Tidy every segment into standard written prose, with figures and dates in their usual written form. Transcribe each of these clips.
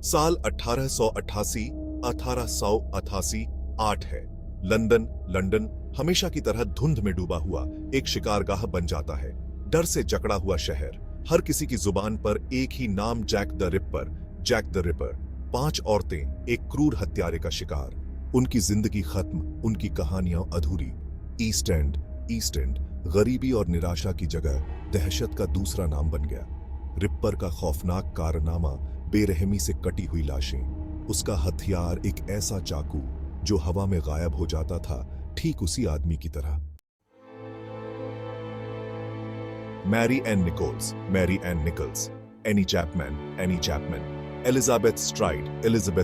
साल 1888 1888 8 है। London London हमेशा की तरह धुंध में डूबा हुआ एक शिकारगाह बन जाता है। डर से जकड़ा हुआ शहर, हर किसी की जुबान पर एक ही नाम, Jack the ripper. Jack the ripper. 5 औरतें, एक क्रूर हत्यारे का शिकार। उनकी जिंदगी खत्म, उनकी कहानियां अधूरी। ईस्ट एंड गरीबी और निराशा की जगह दहशत का दूसरा नाम बन गया। रिपर का खौफनाक कारनामा, बेरहमी से कटी हुई लाशें, उसका हथियार एक ऐसा चाकू जो हवा में गायब हो जाता था, ठीक उसी आदमी की तरह। Mary Ann Nichols, Annie Chapman, Elizabeth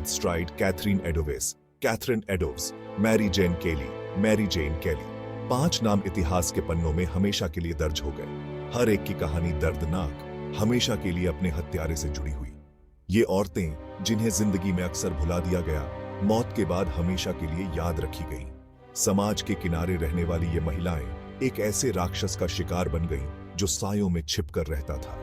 Stride, Catherine Eddowes, Mary Jane Kelly. 5 नाम इतिहास के पन्नों में हमेशा के लिए दर्ज हो गए। हर एक की कहानी दर्दनाक, हमेशा के लिए अपने हत्यारे से जुड़ी हुई। ये औरतें जिन्हें जिंदगी में अक्सर भुला दिया गया, मौत के बाद हमेशा के लिए याद रखी गई। समाज के किनारे रहने वाली ये महिलाएं एक ऐसे राक्षस का शिकार बन गईं जो सायों में छिपकर रहता था।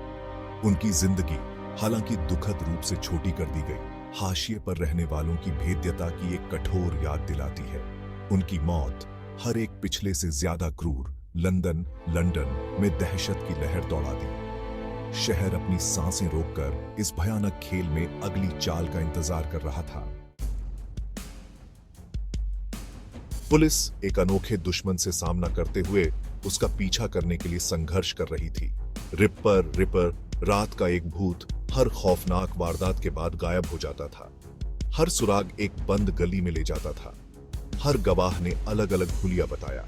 उनकी जिंदगी हालांकि दुखद रूप से छोटी कर दी गई, हाशिए पर रहने वालों की भेद्यता की एक कठोर याद दिलाती है। उनकी मौत हर एक पिछले से ज्यादा क्रूर। लंदन में दहशत की लहर दौड़ा दी। शहर अपनी सांसें रोककर इस भयानक खेल में अगली चाल का इंतजार कर रहा था। पुलिस एक अनोखे दुश्मन से सामना करते हुए उसका पीछा करने के लिए संघर्ष कर रही थी। रिपर रात का एक भूत हर खौफनाक वारदात के बाद गायब हो जाता था। हर सुराग एक बंद गली में ले जाता था। हर गवाह ने अलग अलग हुलिया बताया।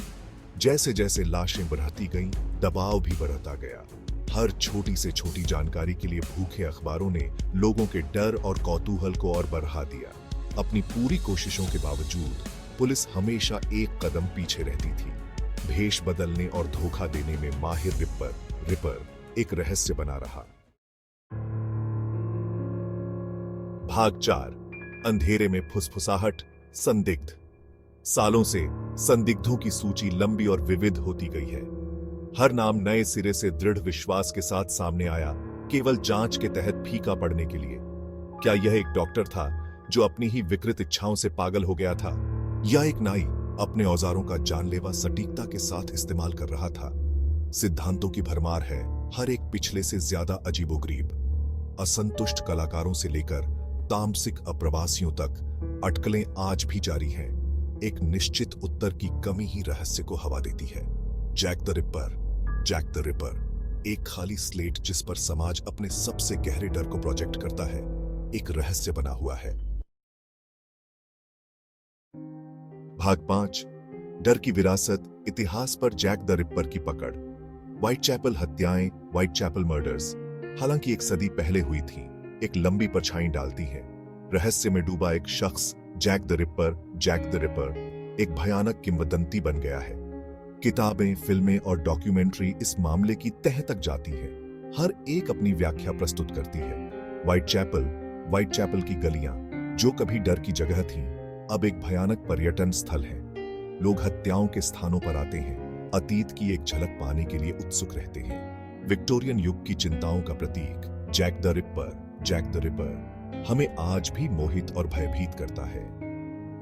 जैसे जैसे लाशें बढ़ती गईं, दबाव भी बढ़ता गया। हर छोटी से छोटी जानकारी के लिए भूखे अखबारों ने लोगों के डर और कौतूहल को और बढ़ा दिया। अपनी पूरी कोशिशों के बावजूद पुलिस हमेशा एक कदम पीछे रहती थी। भेष बदलने और धोखा देने में माहिर रिपर एक रहस्य बना रहा। भाग 4। अंधेरे में फुसफुसाहट, संदिग्ध। सालों से संदिग्धों की सूची लंबी और विविध होती गई है। हर नाम नए सिरे से दृढ़ विश्वास के साथ सामने आया, केवल जांच के तहत फीका पड़ने के लिए। क्या यह एक डॉक्टर था जो अपनी ही विकृत इच्छाओं से पागल हो गया था, या एक नाई अपने औजारों का जानलेवा सटीकता के साथ इस्तेमाल कर रहा था? सिद्धांतों की भरमार है, हर एक पिछले से ज्यादा अजीबोगरीब। असंतुष्ट कलाकारों से लेकर तामसिक अप्रवासियों तक अटकलें आज भी जारी हैं। एक निश्चित उत्तर की कमी ही रहस्य को हवा देती है। जैक द रिपर, एक खाली स्लेट जिस पर समाज अपने सबसे गहरे डर को प्रोजेक्ट करता है, एक रहस्य बना हुआ है। भाग 5। डर की विरासत, इतिहास पर जैक द रिपर की पकड़। व्हाइटचैपल हत्याएं, व्हाइटचैपल मर्डर्स, हालांकि एक सदी पहले हुई थी, एक लंबी परछाई डालती हैं। रहस्य में डूबा एक शख्स, जैक द रिपर, एक भयानक किंवदंती बन गया है। किताबें, फिल्में और डॉक्यूमेंट्री इस मामले की तह तक जाती है। हर एक अपनी व्याख्या प्रस्तुत करती है। व्हाइटचैपल की गलियां, जो कभी डर की जगह थीं, अब एक भयानक पर्यटन स्थल है। लोग हत्याओं के स्थानों पर आते हैं, अतीत की एक झलक पाने के लिए उत्सुक रहते हैं। विक्टोरियन युग की चिंताओं का प्रतीक जैक द रिपर हमें आज भी मोहित और भयभीत करता है।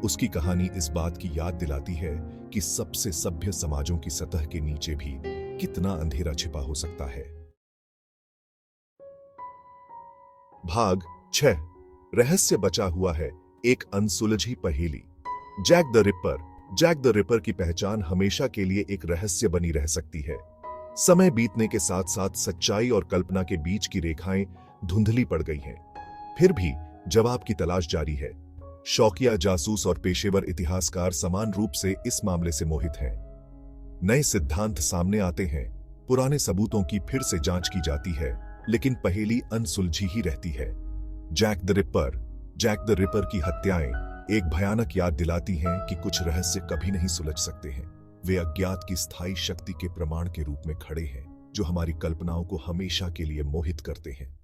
उसकी कहानी इस बात की याद दिलाती है कि सबसे सभ्य समाजों की सतह के नीचे भी कितना अंधेरा छिपा हो सकता है। भाग 6। रहस्य बचा हुआ है, एक अनसुलझी पहेली। जैक द रिपर की पहचान हमेशा के लिए एक रहस्य बनी रह सकती है। समय बीतने के साथ साथ सच्चाई और कल्पना के बीच की रेखाएं धुंधली पड़ गई हैं। फिर भी जवाब की तलाश जारी है। शौकिया जासूस और पेशेवर इतिहासकार समान रूप से इस मामले से मोहित हैं। नए सिद्धांत सामने आते हैं, पुराने सबूतों की फिर से जांच की जाती है, लेकिन पहेली अनसुलझी ही रहती है। जैक द रिपर की हत्याएं एक भयानक याद दिलाती हैं कि कुछ रहस्य कभी नहीं सुलझ सकते हैं। वे अज्ञात की स्थायी शक्ति के प्रमाण के रूप में खड़े हैं, जो हमारी कल्पनाओं को हमेशा के लिए मोहित करते हैं।